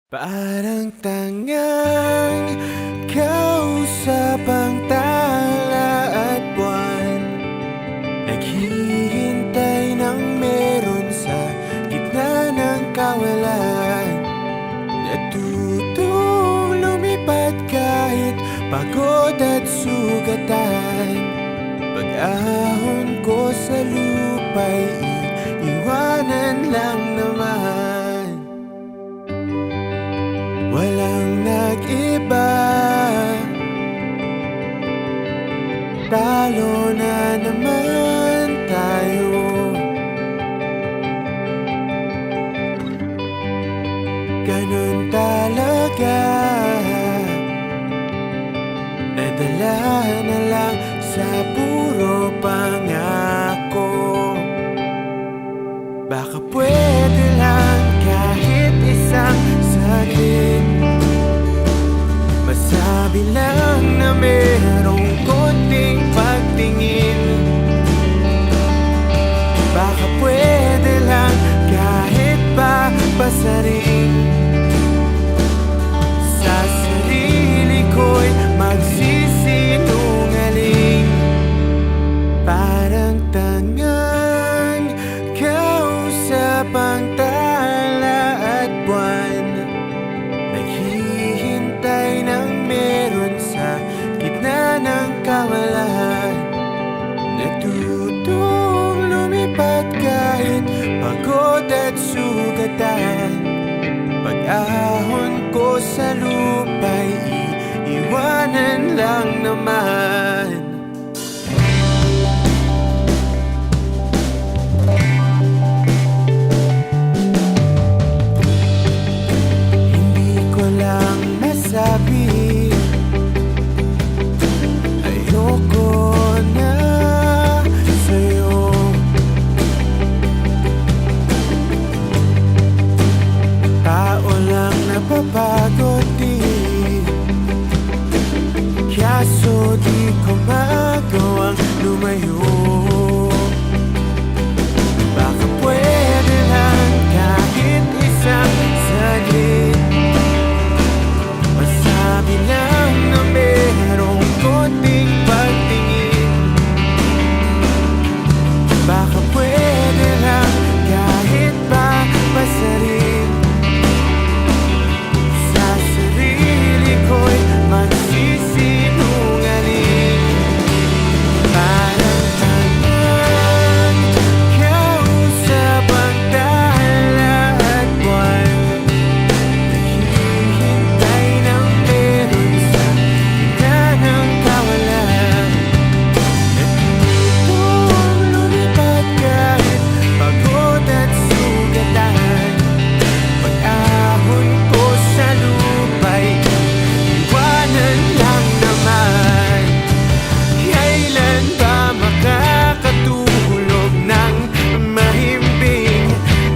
Parang tangang kausap ang tala at buwan, naghihintay ng meron sa gitna ng kawalan. Natutong lumipad kahit pagod at sugatan. Pag-ahon ko sa lupa'y iiwanan lang naman. Walang nag-iba, talo na naman tayo. Ganun talaga, nadala na lang sa puro pangako. Baka pwede lang kahit isang saglit, masabi lang na merong konting pagtingin. Baka pwede lang kahit pa pasarin, sa sarili ko'y magsisinungaling. Parang tangang kausap ang tala at buwan, naghihintay ng meron sa gitna ng kawalan. Natutong lumipad kahit pagod at sugatan. Pag-ahon ko sa lupa'y iiwanan lang naman. Sabi, ayoko na sa'yo. Tao lang napapagod din, kaso di ko magawang lumayo. Baka pwede lang kahit isang saglit, masabi lang na merong konting pagtingin. Baka pwede lang kahit pa pasarin, sa sarili ko'y magsisinungaling. Parang tangang kausap ang tala at buwan, naghihintay ng meron sa gitna ng kawalan. Natutong lumipad kahit pagod at sugatan. Pag-ahon ko sa lupa'y iwanan lang naman. Kailan ba makakatulog ng mahimbing?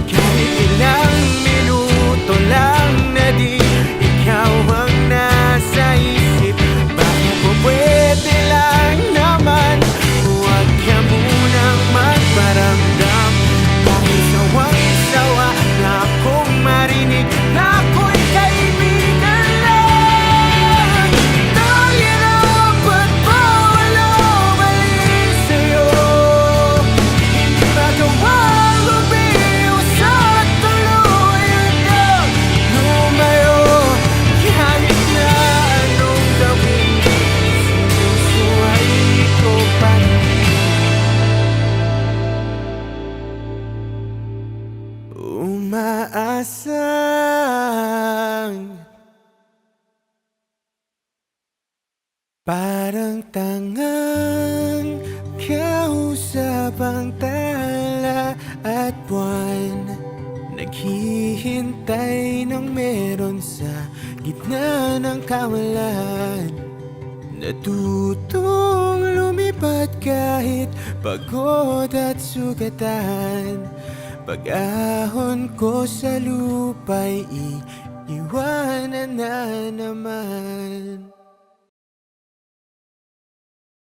Kahit ilang minuto lang na di ikaw ang nasa isip. Baka po pwede lang naman, huwag ka munang magparamdam. Kahit sawang-sawa na akong marinig na ako'y kaibigan lang. Dahil dapat bawal mali sa'yo, hindi magawang umiwas at tuluyan kang lumayo. Kahit na anong gawin, sinusuway ko pa rin. Umaasang parang tangang kausap ang tala at buwan, naghihintay ng meron sa gitna ng kawalan. Natutong lumipad kahit pagod at sugatan. Pag-ahon ko sa lupa'y iiwanan na naman.